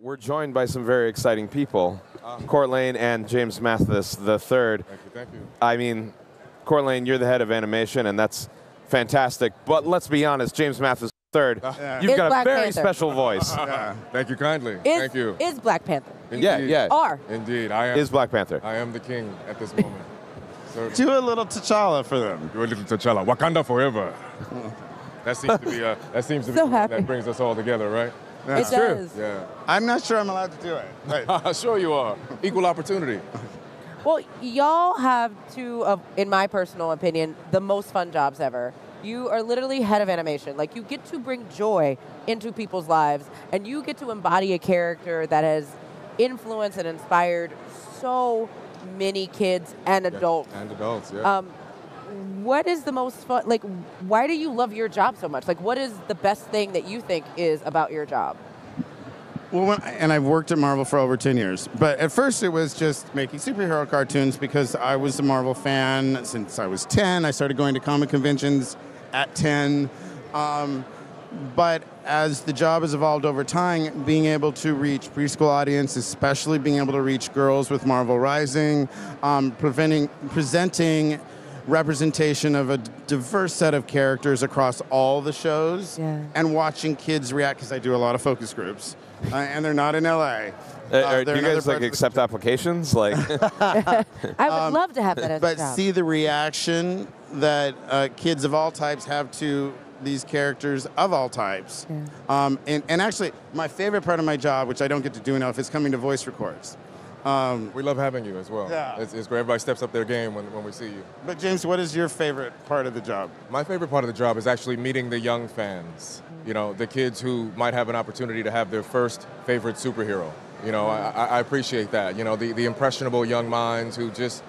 We're joined by some very exciting people. Cort and James Mathis the third. Thank you. I mean, Cort, you're the head of animation, and that's fantastic. But let's be honest, James Mathis third, you've got a very special voice. Thank you kindly. Thank you. Is Black Panther. Indeed. Yeah. Are. Indeed, I am. Is Black Panther. I am the king at this moment. So, Do a little T'Challa for them. do a little T'Challa. Wakanda forever. That seems to be So the happy. that brings us all together, right? It does. Yeah. I'm not sure I'm allowed to do it. Right. Sure you are. Equal opportunity. Well, y'all have two of, in my personal opinion, the most fun jobs ever. You are literally head of animation. Like, you get to bring joy into people's lives, and you get to embody a character that has influenced and inspired so many kids and adults. And adults, yeah. What is the most fun? Like, why do you love your job so much? Like, what is the best thing that you think is about your job? Well, and I've worked at Marvel for over 10 years. But at first it was just making superhero cartoons because I was a Marvel fan since I was 10. I started going to comic conventions at 10. But as the job has evolved over time, being able to reach preschool audience, especially being able to reach girls with Marvel Rising, presenting representation of a diverse set of characters across all the shows, and watching kids react, because I do a lot of focus groups, and they're not in LA. Do you guys accept applications? Like, I would love to have that as a but job. see the reaction that kids of all types have to these characters of all types. And actually, my favorite part of my job, which I don't get to do enough, is coming to voice records. We love having you as well. Yeah. It's great. Everybody steps up their game when we see you. But James, what is your favorite part of the job? My favorite part of the job is actually meeting the young fans. You know, the kids who might have an opportunity to have their first favorite superhero. You know, I appreciate that. You know, the impressionable young minds who just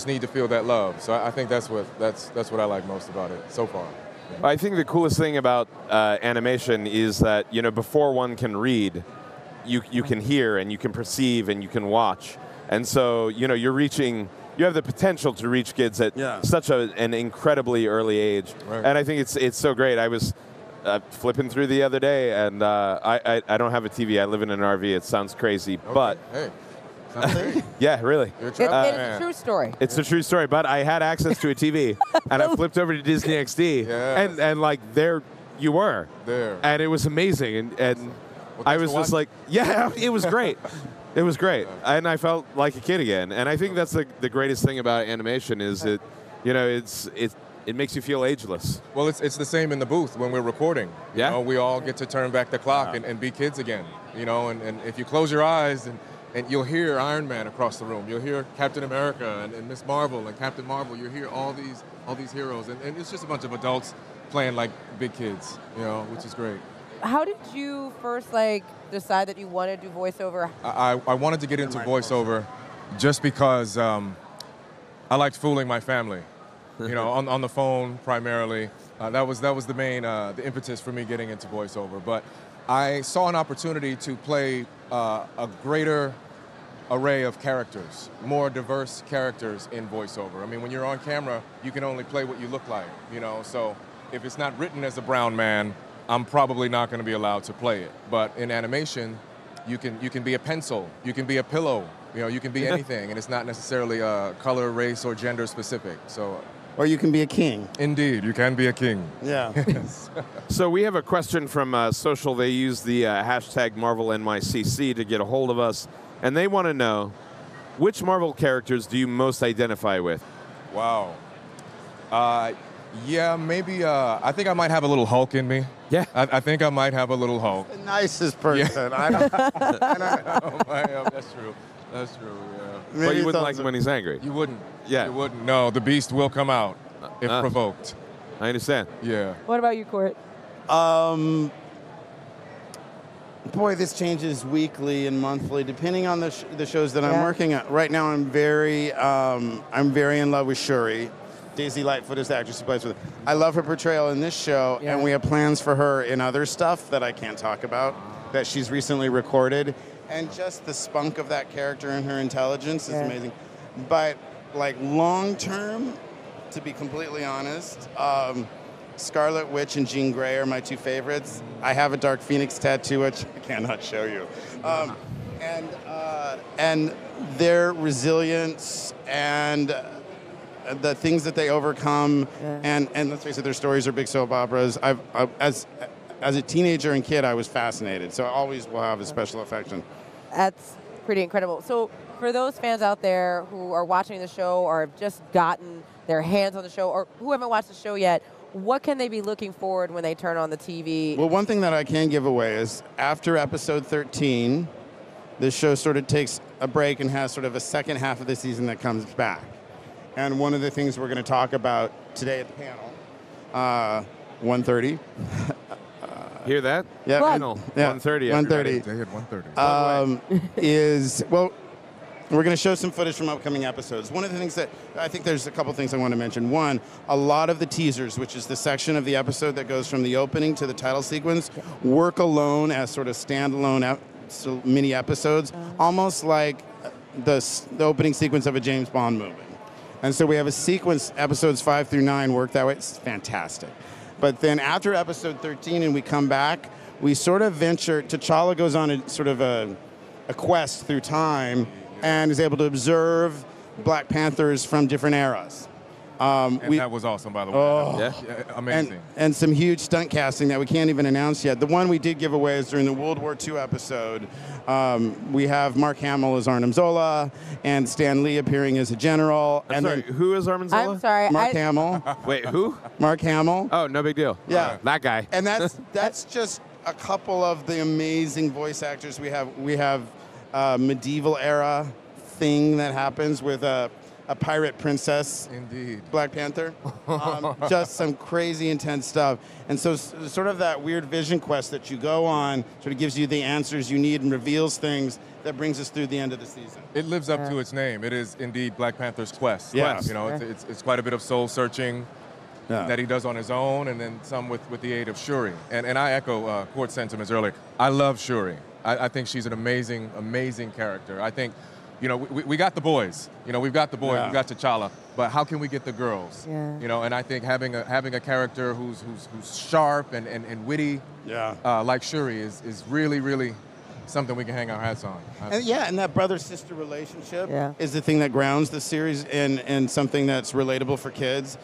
need to feel that love. So I think that's what I like most about it so far. Yeah. I think the coolest thing about animation is that, you know, before one can read, you can hear and you can perceive and you can watch. And so, you know, you have the potential to reach kids at such an incredibly early age. Right. And I think it's so great. I was flipping through the other day, and I don't have a TV. I live in an RV. It sounds crazy, but... Hey. Yeah, really. It's a true story. It's a true story, but I had access to a TV, and I flipped over to Disney XD, and like there you were, and it was amazing, and I was just like, yeah, it was great. It was great, and I felt like a kid again. And I think that's the greatest thing about animation is it, you know, it makes you feel ageless. Well, it's the same in the booth when we're recording. Yeah. You know, we all get to turn back the clock and be kids again. You know, and if you close your eyes and you'll hear Iron Man across the room. You'll hear Captain America and Miss Marvel and Captain Marvel. You hear all these heroes, and it's just a bunch of adults playing like big kids, you know, which is great. How did you first decide that you wanted to do voiceover? I wanted to get into voiceover just because I liked fooling my family, you know, on the phone primarily. That was the main the impetus for me getting into voiceover. But I saw an opportunity to play a greater array of characters, more diverse characters in voiceover. I mean, when you're on camera, you can only play what you look like, you know, so if it's not written as a brown man, I'm probably not going to be allowed to play it. But in animation, you can be a pencil, you can be a pillow, you know, you can be anything, and it's not necessarily color, race, or gender specific. So, or you can be a king. Indeed, you can be a king. Yeah. Yes. So we have a question from social. They use the hashtag Marvel NYCC to get a hold of us, and they want to know, which Marvel characters do you most identify with? Wow. Yeah, maybe, I think I might have a little Hulk in me. Yeah. I think I might have a little Hulk. The nicest person. Yeah. That's true. That's true, yeah. But you wouldn't like him when he's angry. You wouldn't. Yeah. You wouldn't. No, the beast will come out if provoked. I understand. Yeah. What about you, Cort? Boy, this changes weekly and monthly, depending on the shows that I'm working on. Right now, I'm very in love with Shuri. Daisy Lightfoot is the actress who plays with her. I love her portrayal in this show, and we have plans for her in other stuff that I can't talk about, that she's recently recorded. And just the spunk of that character and her intelligence is amazing. But, like, long term, to be completely honest, Scarlet Witch and Jean Grey are my two favorites. I have a Dark Phoenix tattoo, which I cannot show you. And their resilience and the things that they overcome, and let's face it, their stories are big soap operas. As a teenager and kid, I was fascinated, so I always will have a special affection. That's pretty incredible. So for those fans out there who are watching the show or have just gotten their hands on the show or who haven't watched the show yet, what can they be looking forward when they turn on the TV? Well, one thing that I can give away is after episode 13, this show sort of takes a break and has sort of a second half of the season that comes back. And one of the things we're going to talk about today at the panel, 1:30. Hear that? Yeah. Panel, 1:30. 1:30. Day at 1:30. Is, well, we're going to show some footage from upcoming episodes. One of the things that, I think there's a couple things I want to mention. One, a lot of the teasers, which is the section of the episode that goes from the opening to the title sequence, work alone as sort of standalone mini episodes, almost like the opening sequence of a James Bond movie. And so we have a sequence, episodes 5 through 9 work that way. It's fantastic. But then after episode 13 and we come back, we sort of venture, T'Challa goes on a sort of a quest through time and is able to observe Black Panthers from different eras. That was awesome, by the way. Amazing. And some huge stunt casting that we can't even announce yet. The one we did give away is during the World War II episode. We have Mark Hamill as Arnim Zola and Stan Lee appearing as a general. I'm sorry, who is Arnim Zola? I'm sorry. Mark Hamill. Wait, who? Mark Hamill. Oh, no big deal. Yeah. That guy. And that's just a couple of the amazing voice actors we have. We have medieval era thing that happens with a pirate princess. Indeed. Black Panther. Just some crazy intense stuff. And so sort of that weird vision quest that you go on sort of gives you the answers you need and reveals things that brings us through the end of the season. It lives up to its name. It is indeed Black Panther's quest. Yeah. You know, it's quite a bit of soul searching that he does on his own, and then some with the aid of Shuri. And I echo Cort's sentiments earlier. I love Shuri. I think she's an amazing, amazing character. I think, you know, we got the boys. You know, we've got the boys, we've got T'Challa, but how can we get the girls? Yeah. You know, and I think having a character who's sharp and witty, like Shuri, is really, really something we can hang our hats on. And that brother-sister relationship is the thing that grounds the series in something that's relatable for kids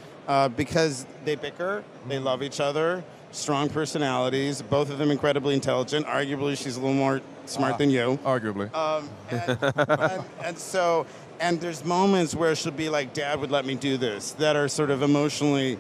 because they bicker, they love each other, strong personalities, both of them incredibly intelligent. Arguably, she's a little more smart than you. Arguably. And there's moments where she'll be like, Dad would let me do this, that are sort of emotionally.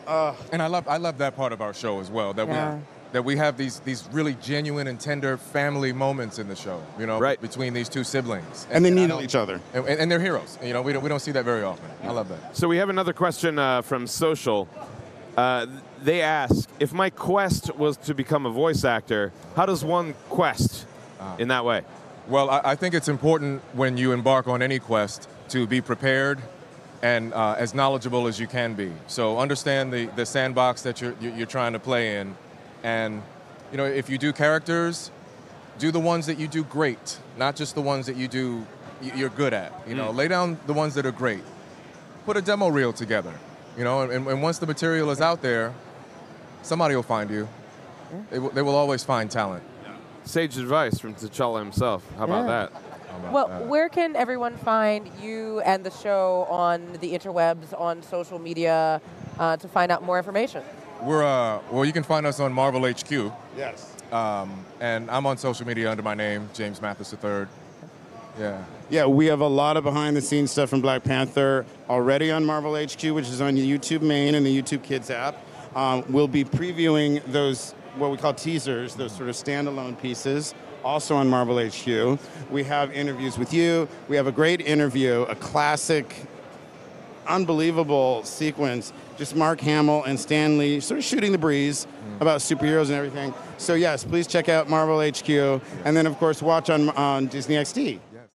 And I love that part of our show as well, that we have these really genuine and tender family moments in the show, you know, between these two siblings. And they needle each other. And they're heroes. You know, we don't see that very often. I love that. So we have another question from social. They ask, if my quest was to become a voice actor, how does one quest in that way? Well, I think it's important when you embark on any quest to be prepared and as knowledgeable as you can be. So understand the sandbox that you're trying to play in. And, you know, if you do characters, do the ones that you do great, not just the ones that you're good at. You know, lay down the ones that are great. Put a demo reel together, you know, and once the material is out there, somebody will find you. They will always find talent. Sage advice from T'Challa himself. How about that? Where can everyone find you and the show on the interwebs, on social media, to find out more information? Well, you can find us on Marvel HQ. Yes. And I'm on social media under my name, James Mathis III. Yeah, we have a lot of behind-the-scenes stuff from Black Panther already on Marvel HQ, which is on YouTube Main and the YouTube Kids app. We'll be previewing those, what we call teasers, those sort of standalone pieces, also on Marvel HQ. We have interviews with you. We have a great interview, a classic, unbelievable sequence, just Mark Hamill and Stan Lee sort of shooting the breeze about superheroes and everything. So yes, please check out Marvel HQ. And then, of course, watch on Disney XD.